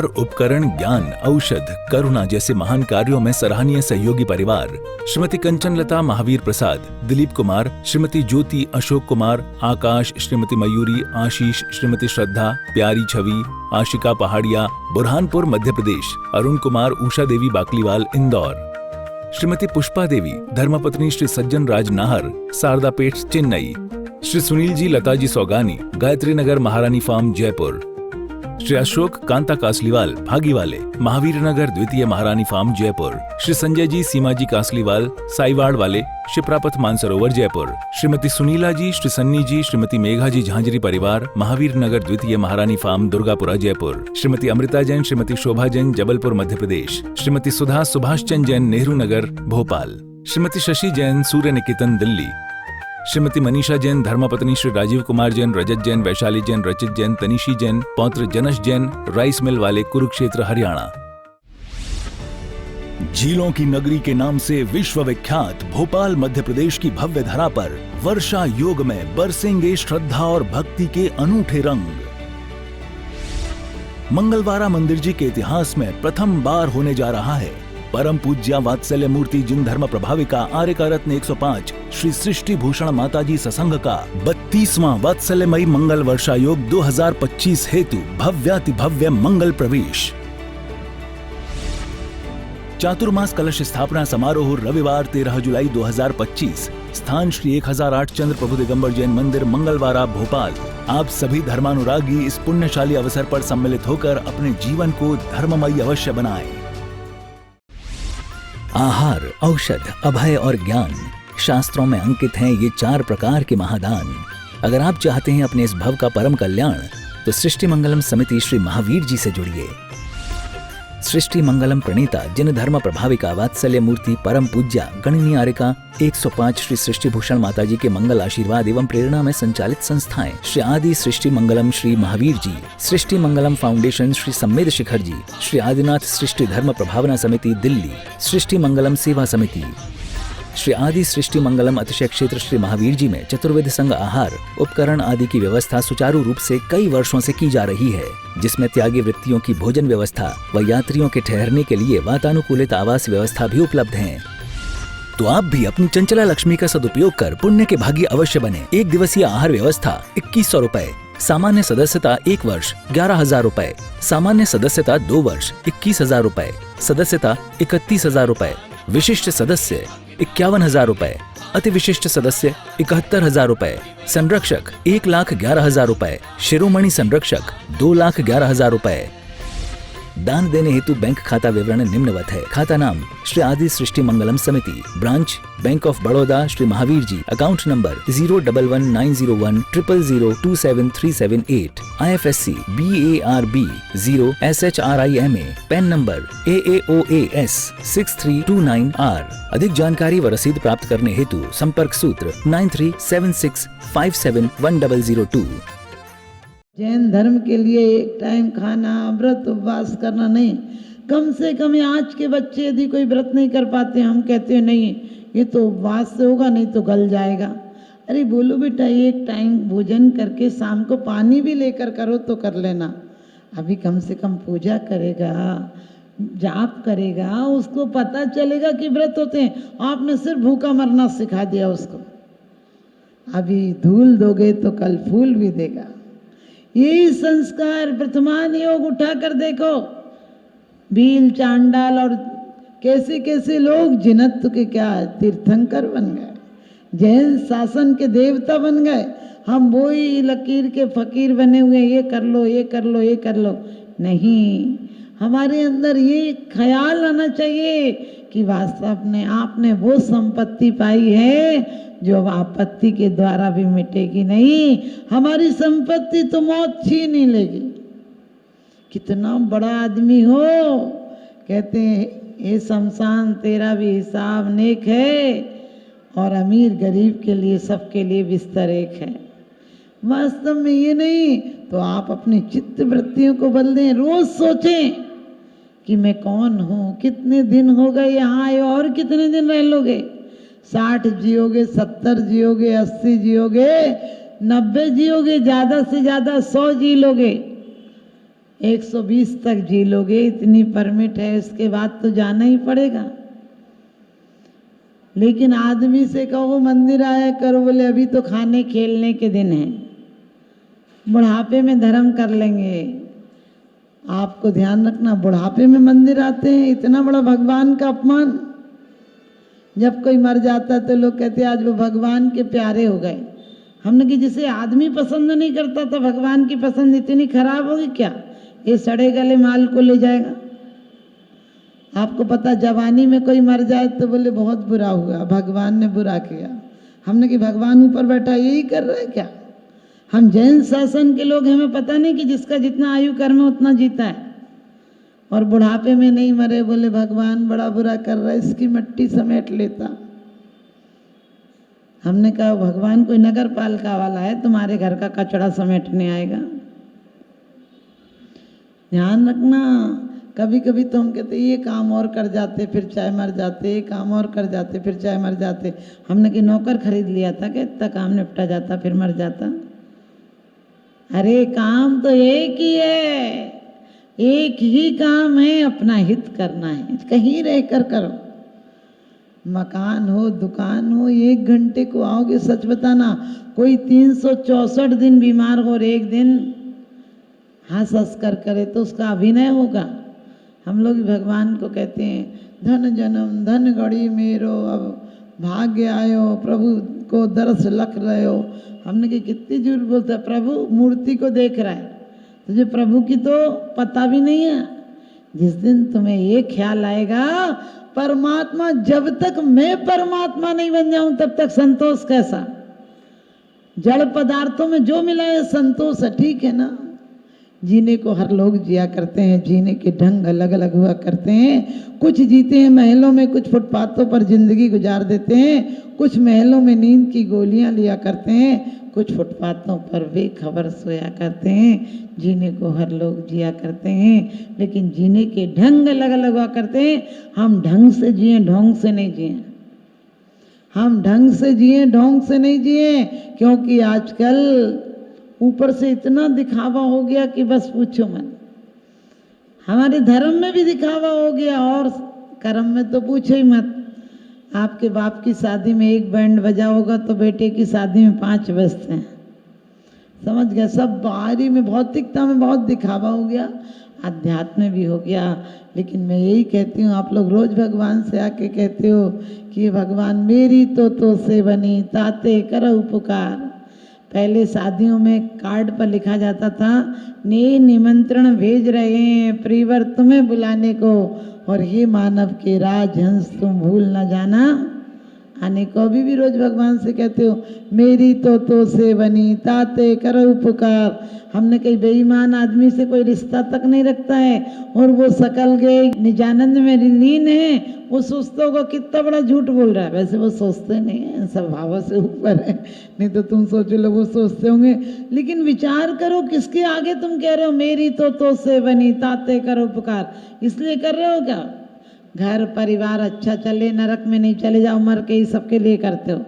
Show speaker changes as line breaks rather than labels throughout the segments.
उपकरण, ज्ञान, औषध, करुणा जैसे महान कार्यों में सराहनीय सहयोगी परिवार श्रीमती कंचन लता महावीर प्रसाद, दिलीप कुमार, श्रीमती ज्योति अशोक कुमार, आकाश, श्रीमती मयूरी, आशीष, श्रीमती श्रद्धा, प्यारी छवि, आशिका पहाड़िया, बुरहानपुर मध्य प्रदेश, अरुण कुमार, उषा देवी बाकलीवाल इंदौर, श्रीमती पुष्पा देवी, धर्मपत्नी श्री सज्जन राज नाहर, शारदापेट चेन्नई, श्री सुनील जी लताजी सौगानी, गायत्री नगर महारानी फार्म जयपुर, श्री अशोक कांता कासलीवाल भागीवाले, महावीर नगर द्वितीय महारानी फार्म जयपुर, श्री संजय जी सीमा जी कासलीवाल साईवाड़ वाले, शिप्रापथ मानसरोवर जयपुर, श्रीमती सुनीला जी, श्री सन्नी जी, श्रीमती मेघा जी झांझरी परिवार, महावीर नगर द्वितीय महारानी फार्म दुर्गापुरा जयपुर, श्रीमती अमृता जैन, श्रीमती शोभा जैन जबलपुर मध्य प्रदेश, श्रीमती सुधा सुभाष चंद जैन नेहरू नगर भोपाल, श्रीमती शशि जैन सूर्य निकेतन दिल्ली, श्रीमती मनीषा जैन, धर्मपत्नी श्री राजीव कुमार जैन, रजत जैन, वैशाली जैन, रचित जैन, तनिशी जैन, पौत्र जनश जैन, राइस मिल वाले, कुरुक्षेत्र हरियाणा। झीलों की नगरी के नाम से विश्व विख्यात भोपाल मध्य प्रदेश की भव्य धरा पर वर्षा योग में बरसेंगे श्रद्धा और भक्ति के अनूठे रंग। मंगलवारा मंदिर जी के इतिहास में प्रथम बार होने जा रहा है परम पूज्या वात्सल्य मूर्ति जिन धर्म प्रभाविका आर्यका रत्न 105 श्री सृष्टि भूषण माताजी ससंग का 32वां वात्सल्यमयी मंगल वर्षा योग 2025 हेतु भव्याति भव्य मंगल प्रवेश। चातुर्मास कलश स्थापना समारोह रविवार 13 जुलाई 2025, स्थान श्री 1008 चंद्र प्रभु दिगंबर जैन मंदिर मंगलवारा भोपाल। आप सभी धर्मानुरागी इस पुण्यशाली अवसर पर सम्मिलित होकर अपने जीवन को धर्ममयी अवश्य बनाएं। आहार, औषध, अभय और ज्ञान शास्त्रों में अंकित हैं ये 4 प्रकार के महादान। अगर आप चाहते हैं अपने इस भव का परम कल्याण तो सृष्टि मंगलम समिति श्री महावीर जी से जुड़िए। सृष्टि मंगलम प्रणीता जिन धर्म प्रभाविका वात्सल्य मूर्ति परम पूज्या गणनीय आर्यका 105 श्री सृष्टि भूषण माताजी के मंगल आशीर्वाद एवं प्रेरणा में संचालित संस्थाएं श्री आदि सृष्टि मंगलम श्री महावीर जी, सृष्टि मंगलम फाउंडेशन श्री सम्मेद शिखर जी, श्री आदिनाथ सृष्टि धर्म प्रभावना समिति दिल्ली, सृष्टि मंगलम सेवा समिति, श्री आदि सृष्टि मंगलम अतिशय क्षेत्र श्री महावीर जी में चतुर्वेद संघ आहार उपकरण आदि की व्यवस्था सुचारू रूप से कई वर्षों से की जा रही है, जिसमें त्यागी वृत्तियों की भोजन व्यवस्था व यात्रियों के ठहरने के लिए वातानुकूलित आवास व्यवस्था भी उपलब्ध है। तो आप भी अपनी चंचला लक्ष्मी का सदुपयोग कर पुण्य के भागी अवश्य बने। 1 दिवसीय आहार व्यवस्था 2100 रुपए, सामान्य सदस्यता 1 वर्ष 11,000 रुपए, सामान्य सदस्यता 2 वर्ष 21,000 रुपए, सदस्यता 31,000 रुपए, विशिष्ट सदस्य 51,000 रुपए, अति विशिष्ट सदस्य 71,000 रुपए, संरक्षक 1,11,000 रुपए, शिरोमणि संरक्षक 2,11,000 रुपए। दान देने हेतु बैंक खाता विवरण निम्नवत है। खाता नाम श्री आदि Srishti Mangalam Samiti, branch bank of Baroda Shri Mahavir ji, account number 0119010027378, IFSC BARB 0SHRIMA, PAN number AAOAS 6329R। अधिक जानकारी व रसीद प्राप्त करने हेतु संपर्क सूत्र 9376571002।
जैन धर्म के लिए एक टाइम खाना, व्रत उपवास करना नहीं, कम से कम आज के बच्चे यदि कोई व्रत नहीं कर पाते, हम कहते हैं नहीं ये तो उपवास से होगा, नहीं तो गल जाएगा। अरे बोलो बेटा, एक टाइम भोजन करके शाम को पानी भी लेकर करो तो कर लेना। अभी कम से कम पूजा करेगा, जाप करेगा, उसको पता चलेगा कि व्रत होते हैं। आपने सिर्फ भूखा मरना सिखा दिया उसको। अभी धूल दोगे तो कल फूल भी देगा। यही संस्कार वर्तमान योग उठा कर देखो, भील, चांडाल और कैसे कैसे लोग जिनत्व के क्या तीर्थंकर बन गए, जैन शासन के देवता बन गए। हम वही लकीर के फकीर बने हुए, ये कर लो, ये कर लो, ये कर लो। नहीं, हमारे अंदर ये ख्याल आना चाहिए कि वास्तव में आपने वो संपत्ति पाई है जो आपत्ति के द्वारा भी मिटेगी नहीं। हमारी संपत्ति तो मौत छीन ही लेगी। कितना बड़ा आदमी हो, कहते हैं ये शमशान तेरा भी हिसाब नेक है, और अमीर गरीब के लिए सबके लिए बिस्तर एक है। वास्तव में ये नहीं तो आप अपनी चित्त वृत्तियों को बदलें। रोज सोचें कि मैं कौन हूँ, कितने दिन हो गए यहाँ आए और कितने दिन रह लोगे। 60 जियोगे, 70 जियोगे, 80 जियोगे, 90 जियोगे, ज़्यादा से ज़्यादा 100 जी लोगे। 120 तक जी लोगे, इतनी परमिट है, इसके बाद तो जाना ही पड़ेगा। लेकिन आदमी से कहो मंदिर आया करो, बोले अभी तो खाने खेलने के दिन हैं, बुढ़ापे में धर्म कर लेंगे। आपको ध्यान रखना, बुढ़ापे में मंदिर आते हैं, इतना बड़ा भगवान का अपमान। जब कोई मर जाता है तो लोग कहते हैं आज वो भगवान के प्यारे हो गए। हमने कि जिसे आदमी पसंद नहीं करता तो भगवान की पसंद इतनी खराब होगी क्या? ये सड़े गले माल को ले जाएगा। आपको पता, जवानी में कोई मर जाए तो बोले बहुत बुरा हुआ, भगवान ने बुरा किया। हमने कि भगवान ऊपर बैठा यही कर रहा है क्या? हम जैन शासन के लोग, हमें पता नहीं कि जिसका जितना आयु कर्म है उतना जीता है, और बुढ़ापे में नहीं मरे, बोले भगवान बड़ा बुरा कर रहा है, इसकी मिट्टी समेट लेता। हमने कहा भगवान कोई नगर पालिका वाला है तुम्हारे घर का कचरा समेटने आएगा? ध्यान रखना, कभी कभी तो हम कहते ये काम और कर जाते फिर चाहे मर जाते, ये काम और कर जाते फिर चाहे मर जाते। हमने कि नौकर खरीद लिया था कि इतना काम निपटा जाता फिर मर जाता। अरे काम तो एक ही है, एक ही काम है, अपना हित करना है, कहीं रहकर करो। मकान हो दुकान हो, 1 घंटे को आओगे, सच बताना कोई 364 दिन बीमार हो और एक दिन हंस हंस कर करे तो उसका अभिनय होगा। हम लोग भगवान को कहते हैं धन जन्म धन गड़ी मेरो, अब भाग्य आयो प्रभु को दरस लख रहे हो। हमने कि कितनी झूठ बोलता है, प्रभु मूर्ति को देख रहा है, तुझे प्रभु की तो पता भी नहीं है। जिस दिन तुम्हें ये ख्याल आएगा परमात्मा, जब तक मैं परमात्मा नहीं बन जाऊं तब तक संतोष कैसा? जड़ पदार्थों में जो मिला है संतोष है, ठीक है ना। जीने को हर लोग जिया करते हैं, जीने के ढंग अलग अलग हुआ करते हैं। कुछ जीते हैं महलों में, कुछ फुटपाथों पर जिंदगी गुजार देते हैं, कुछ महलों में नींद की गोलियां लिया करते हैं, कुछ फुटपाथों पर बेखबर सोया करते हैं। जीने को हर लोग जिया करते हैं, लेकिन जीने के ढंग अलग अलग हुआ करते हैं। हम ढंग से जिए, ढोंग से नहीं जिए। हम ढंग से जिए, ढोंग से नहीं जिए, क्योंकि आजकल ऊपर से इतना दिखावा हो गया कि बस पूछो मत। हमारे धर्म में भी दिखावा हो गया और कर्म में तो पूछो ही मत। आपके बाप की शादी में 1 बैंड बजा होगा तो बेटे की शादी में 5 बजते हैं। समझ गया? सब बाहरी में, भौतिकता में बहुत दिखावा हो गया, अध्यात्म में भी हो गया। लेकिन मैं यही कहती हूँ, आप लोग रोज भगवान से आके कहते हो कि भगवान मेरी तो से बनी ताते करो पुकार। पहले शादियों में कार्ड पर लिखा जाता था, ने निमंत्रण भेज रहे हैं प्रियवर तुम्हें बुलाने को, और ये मानव के राजहंस तुम भूल न जाना आने को। अभी भी रोज भगवान से कहते हो मेरी तो से बनी ताते करो पुकार। हमने कई बेईमान आदमी से कोई रिश्ता तक नहीं रखता है, और वो सकल गए निजानंद में लीन है। वो सोचते होगा कितना बड़ा झूठ बोल रहा है, वैसे वो सोचते नहीं है, स्वभाव से ऊपर है। नहीं तो तुम सोचो लोग वो सोचते होंगे, लेकिन विचार करो किसके आगे तुम कह रहे हो मेरी तो से बनी ताते करो पुकार। इसलिए कर रहे हो क्या? घर परिवार अच्छा चले, नरक में नहीं चले जाओ मर के, ही सबके लिए करते हो।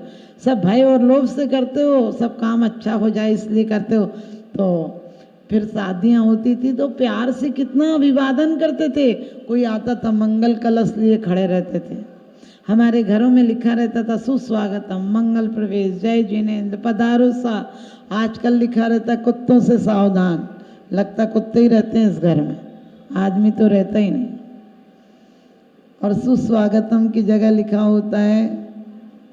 सब भय और लोभ से करते हो, सब काम अच्छा हो जाए इसलिए करते हो। तो फिर शादियां होती थी तो प्यार से कितना अभिवादन करते थे। कोई आता था मंगल कलश लिए खड़े रहते थे। हमारे घरों में लिखा रहता था सुस्वागतम, मंगल प्रवेश, जय जिनेन्द्र, पधारो सा। आजकल लिखा रहता कुत्तों से सावधान। लगता कुत्ते ही रहते हैं इस घर में, आदमी तो रहता ही नहीं। और सुस्वागतम की जगह लिखा होता है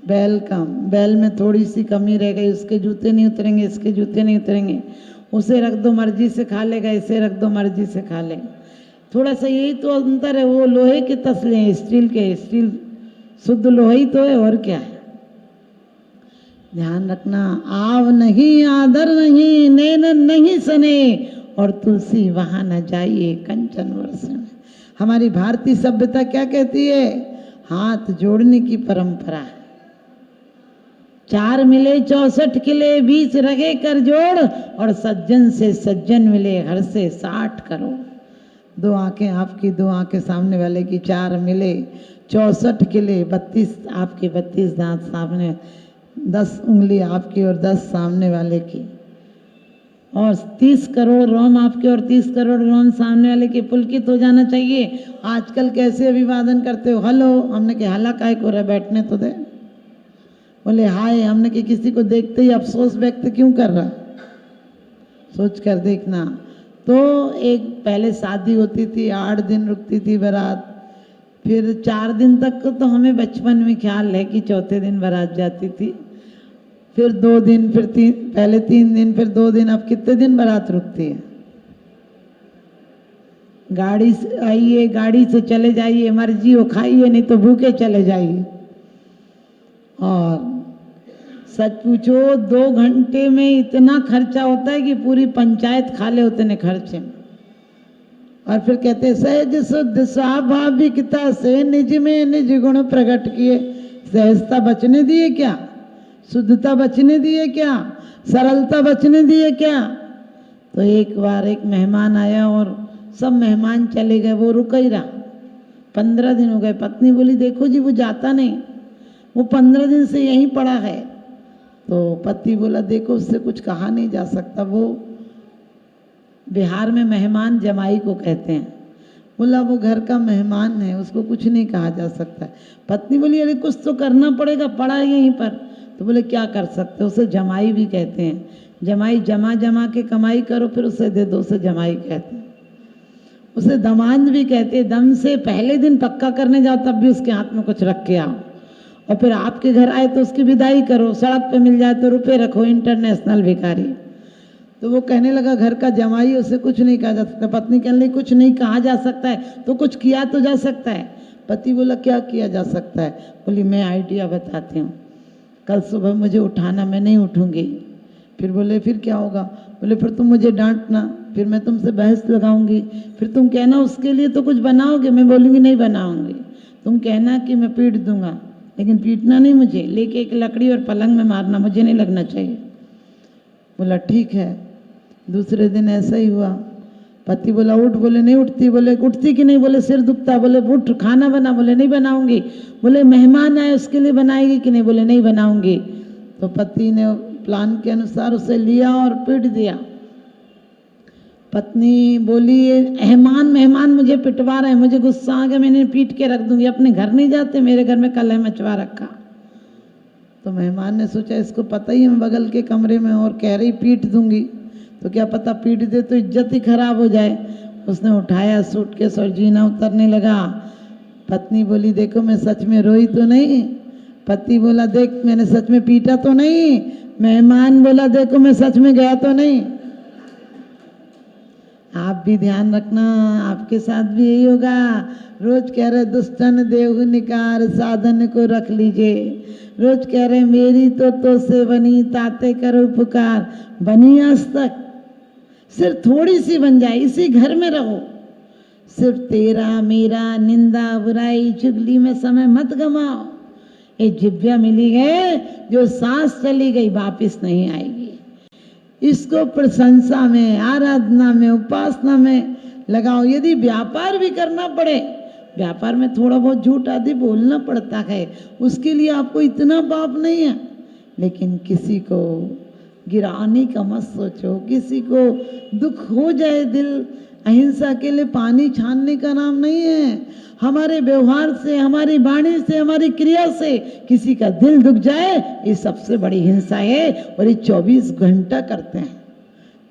वेलकम। बैल में थोड़ी सी कमी रह गई, उसके जूते नहीं उतरेंगे, इसके जूते नहीं उतरेंगे। उसे रख दो मर्जी से खा लेगा, इसे रख दो मर्जी से खा लेगा। थोड़ा सा यही तो अंतर है। वो लोहे के तसले हैं, स्टील के, स्टील शुद्ध लोहा ही तो है, और क्या है। ध्यान रखना, आव नहीं आदर नहीं, नैनन नहीं सने, और तुलसी वहां न जाइए कंचन वर्ष में। हमारी भारतीय सभ्यता क्या कहती है? हाथ जोड़ने की परंपरा है। 4 मिले 64 किले, 20 रगे कर जोड़, और सज्जन से सज्जन मिले हर से 60 करो। 2 आंखें आपकी, 2 आंखें सामने वाले की, 4 मिले 64 किले, 32 आपके, 32 दांत सामने, 10 उंगली आपकी और 10 सामने वाले की। और 30 करोड़ रोम आपके और 30 करोड़ रोम सामने वाले के पुलकित हो जाना चाहिए। आजकल कैसे अभिवादन करते हो, हेलो, हमने कहा हला काय को रहा, बैठने तो दे। बोले हाय, हमने कि किसी को देखते ही अफसोस व्यक्त क्यों कर रहा, सोच कर देखना। तो एक पहले शादी होती थी, 8 दिन रुकती थी बारात, फिर 4 दिन तक तो हमें बचपन में ख्याल है कि चौथे दिन बारात जाती थी, फिर 2 दिन, फिर 3, पहले 3 दिन, फिर 2 दिन, अब कितने दिन बारात रुकती है। गाड़ी से आइए, गाड़ी से चले जाइए, मर्जी हो खाइए, नहीं तो भूखे चले जाइए। और सच पूछो 2 घंटे में इतना खर्चा होता है कि पूरी पंचायत खा ले उतने खर्चे। और फिर कहते सहज शुद्ध स्वाभाविकता से निज में निज गुण प्रकट किए। सहजता बचने दिए क्या, शुद्धता बचने दिए क्या, सरलता बचने दिए क्या। तो एक बार एक मेहमान आया और सब मेहमान चले गए, वो रुका ही रहा। 15 दिन हो गए। पत्नी बोली देखो जी वो जाता नहीं, वो 15 दिन से यहीं पड़ा है। तो पति बोला देखो उससे कुछ कहा नहीं जा सकता, वो बिहार में मेहमान जमाई को कहते हैं। बोला वो घर का मेहमान है, उसको कुछ नहीं कहा जा सकता। पत्नी बोली अरे कुछ तो करना पड़ेगा, पड़ा है यहीं पर। तो बोले क्या कर सकते, उसे जमाई भी कहते हैं। जमाई जमा जमा के कमाई करो फिर उसे दे दो, उसे जमाई कहते हैं। उसे दमाद भी कहते हैं। दम से पहले दिन पक्का करने जाओ तब भी उसके हाथ में कुछ रख के आओ, और फिर आपके घर आए तो उसकी विदाई करो। सड़क पे मिल जाए तो रुपए रखो, इंटरनेशनल भिखारी। तो वो कहने लगा घर का जमाई, उसे कुछ नहीं कहा जा सकता। पत्नी कहने लगी कुछ नहीं कहा जा सकता है तो कुछ किया तो जा सकता है। पति बोला क्या किया जा सकता है। बोली मैं आइडिया बताती हूँ, कल सुबह मुझे उठाना, मैं नहीं उठूँगी। फिर बोले फिर क्या होगा। बोले फिर तुम मुझे डांटना, फिर मैं तुमसे बहस लगाऊंगी, फिर तुम कहना उसके लिए तो कुछ बनाओगे, मैं बोलूँगी नहीं बनाऊंगी। तुम कहना कि मैं पीट दूंगा, लेकिन पीटना नहीं मुझे, लेके एक लकड़ी और पलंग में मारना, मुझे नहीं लगना चाहिए। बोला ठीक है। दूसरे दिन ऐसा ही हुआ। पति बोला उठ, बोले नहीं उठती। बोले उठती कि नहीं, बोले सिर दुखता। बोले उठ खाना बना, बोले नहीं बनाऊंगी। बोले मेहमान आए उसके लिए बनाएगी कि नहीं, बोले नहीं बनाऊंगी। तो पति ने प्लान के अनुसार उसे लिया और पीट दिया। पत्नी बोली मेहमान मेहमान मुझे पिटवा रहे हैं, मुझे गुस्सा आ गया, मैंने पीट के रख दूंगी, अपने घर नहीं जाते, मेरे घर में कलह मचवा रखा। तो मेहमान ने सोचा इसको पता ही है बगल के कमरे में और कह रही पीट दूंगी, तो क्या पता पीट दे तो इज्जत ही खराब हो जाए। उसने उठाया सूटकेस और जीना उतरने लगा। पत्नी बोली देखो मैं सच में रोई तो नहीं। पति बोला देख मैंने सच में पीटा तो नहीं। मेहमान बोला देखो मैं सच में गया तो नहीं। आप भी ध्यान रखना, आपके साथ भी यही होगा। रोज कह रहे दुष्टन देव निकार साधन को रख लीजिए। रोज कह रहे मेरी तो से बनी ताते करो उपकार, बनी आज तक सिर्फ थोड़ी सी बन जाए, इसी घर में रहो। सिर्फ तेरा मेरा निंदा बुराई चुगली में समय मत गमाओ। ये जिव्या मिली है, जो सांस चली गई वापिस नहीं आएगी। इसको प्रशंसा में, आराधना में, उपासना में लगाओ। यदि व्यापार भी करना पड़े, व्यापार में थोड़ा बहुत झूठ आदि बोलना पड़ता है, उसके लिए आपको इतना पाप नहीं है। लेकिन किसी को गिराने का मत सोचो, किसी को दुख हो जाए दिल, अहिंसा के लिए पानी छानने का नाम नहीं है। हमारे व्यवहार से, हमारी वाणी से, हमारी क्रिया से किसी का दिल दुख जाए, ये सबसे बड़ी हिंसा है, और ये 24 घंटा करते हैं।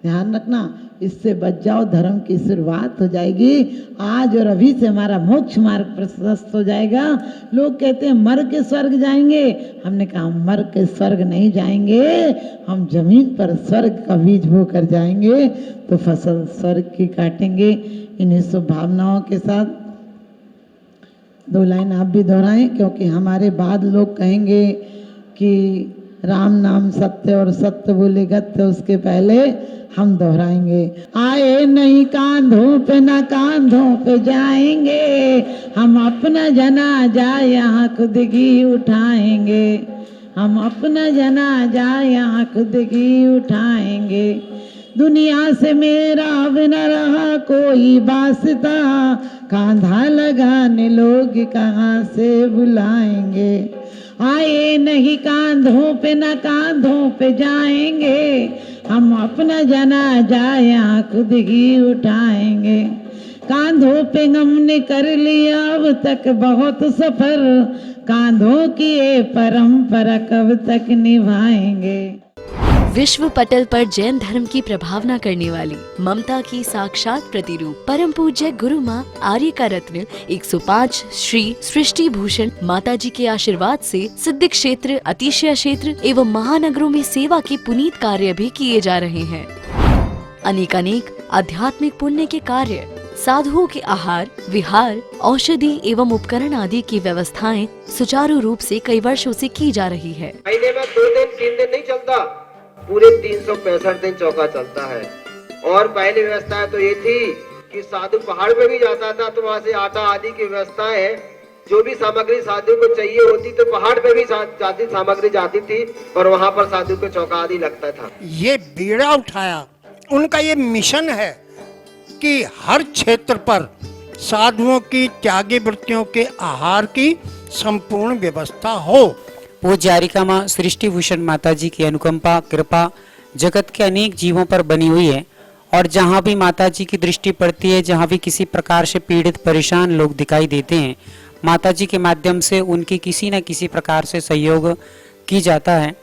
ध्यान रखना, इससे बच जाओ, धर्म की शुरुआत हो जाएगी। आज और अभी से हमारा मोक्ष मार्ग प्रशस्त हो जाएगा। लोग कहते हैं मर के स्वर्ग जाएंगे, हमने कहा हम मर के स्वर्ग नहीं जाएंगे, हम जमीन पर स्वर्ग का बीज बो कर जाएंगे, तो फसल स्वर्ग की काटेंगे। इन्हीं शुभ भावनाओं के साथ 2 लाइन आप भी दोहराएं, क्योंकि हमारे बाद लोग कहेंगे कि राम नाम सत्य और सत्य बोले गत्य, उसके पहले हम दोहराएंगे। आए नहीं कांधों पे ना कांधों पे जाएंगे, हम अपना जनाजा यहाँ खुद ही उठाएंगे। हम अपना जनाजा यहाँ खुद ही उठाएंगे। दुनिया से मेरा अब न रहा कोई वास्ता, कांधा लगाने लोग कहाँ से बुलाएंगे। आए नहीं कांधों पे न कांधों पे जाएंगे, हम अपना जनाजा यहाँ खुद ही उठाएंगे। कांधों पे हमने कर लिया अब तक बहुत सफर, कांधों की ये परंपरा कब तक निभाएंगे।
विश्व पटल पर जैन धर्म की प्रभावना करने वाली ममता की साक्षात प्रतिरूप परम पूज्य गुरु माँ आर्य का रत्न 105 श्री सृष्टि भूषण माता जी के आशीर्वाद से सिद्ध क्षेत्र, अतिशय क्षेत्र एवं महानगरों में सेवा के पुनीत कार्य भी किए जा रहे हैं। अनेक आध्यात्मिक पुण्य के कार्य, साधुओं के आहार, विहार, औषधि एवं उपकरण आदि की व्यवस्थाएं सुचारू रूप से कई वर्षों से की जा रही है।
महीने में 2 दिन 3 दिन नहीं चलता, पूरे 365 दिन चौका चलता है। और पहली व्यवस्था तो ये थी कि साधु पहाड़ पे भी जाता था तो वहाँ से आटा आदि की व्यवस्था है, जो भी सामग्री साधु को चाहिए होती तो पहाड़ पे भी जाती सामग्री जाती थी और वहाँ पर साधु को चौका आदि लगता था।
ये बीड़ा उठाया, उनका ये मिशन है कि हर क्षेत्र पर साधुओं की त्यागी वृत्तियों के आहार की संपूर्ण व्यवस्था हो।
पूज्य आर्यिका माँ सृष्टि भूषण माता जी की अनुकंपा कृपा जगत के अनेक जीवों पर बनी हुई है और जहाँ भी माता जी की दृष्टि पड़ती है, जहाँ भी किसी प्रकार से पीड़ित परेशान लोग दिखाई देते हैं, माता जी के माध्यम से उनकी किसी न किसी प्रकार से सहयोग की जाता है।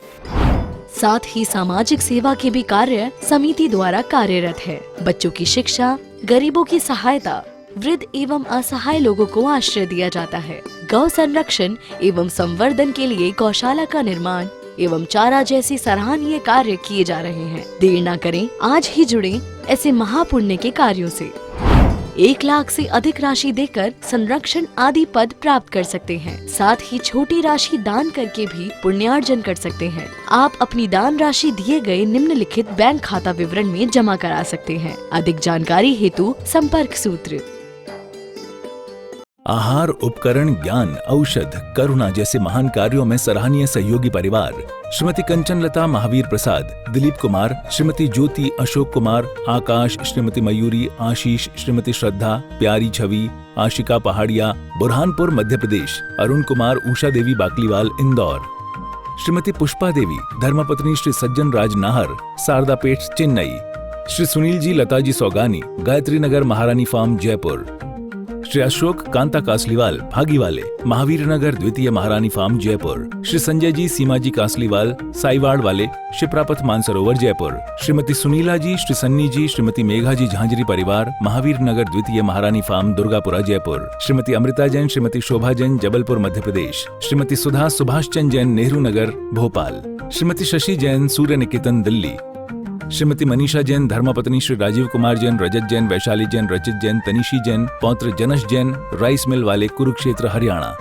साथ ही सामाजिक सेवा के भी कार्य समिति द्वारा कार्यरत है। बच्चों की शिक्षा, गरीबों की सहायता, वृद्ध एवं असहाय लोगों को आश्रय दिया जाता है। गौ संरक्षण एवं संवर्धन के लिए गौशाला का निर्माण एवं चारा जैसे सराहनीय कार्य किए जा रहे हैं। देर न करें, आज ही जुड़ें ऐसे महापुण्य के कार्यों से। 1 लाख से अधिक राशि देकर संरक्षण आदि पद प्राप्त कर सकते हैं। साथ ही छोटी राशि दान करके भी पुण्यार्जन कर सकते हैं। आप अपनी दान राशि दिए गए निम्नलिखित बैंक खाता विवरण में जमा करा सकते हैं। अधिक जानकारी हेतु संपर्क सूत्र।
आहार, उपकरण, ज्ञान, औषध, करुणा जैसे महान कार्यों में सराहनीय सहयोगी परिवार श्रीमती कंचन लता महावीर प्रसाद, दिलीप कुमार, श्रीमती ज्योति अशोक कुमार, आकाश, श्रीमती मयूरी, आशीष, श्रीमती श्रद्धा, प्यारी छवि, आशिका पहाड़िया, बुरहानपुर मध्य प्रदेश, अरुण कुमार, उषा देवी बाकलीवाल इंदौर, श्रीमती पुष्पा देवी, धर्मपत्नी श्री सज्जन राज नाहर, सारदापेट चेन्नई, श्री सुनील जी लताजी सौगानी, गायत्री नगर महारानी फार्म जयपुर, श्री अशोक कांता कासलीवाल भागीवाले, महावीर नगर द्वितीय महारानी फार्म जयपुर, श्री संजय जी सीमा जी कासलीवाल साईवाड़ वाले, शिप्रापथ मानसरोवर जयपुर, श्रीमती सुनीला जी, श्री सन्नी जी, श्रीमती मेघा जी झांझरी परिवार, महावीर नगर द्वितीय महारानी फार्म दुर्गापुरा जयपुर, श्रीमती अमृता जैन, श्रीमती शोभा जैन जबलपुर मध्य प्रदेश, श्रीमती सुधा सुभाष चंद जैन नेहरू नगर भोपाल, श्रीमती शशि जैन सूर्य निकेतन दिल्ली, श्रीमती मनीषा जैन, धर्मपत्नी श्री राजीव कुमार जैन, रजत जैन, वैशाली जैन, रचित जैन, तनिशी जैन, पौत्र जनश जैन, राइस मिल वाले, कुरुक्षेत्र हरियाणा।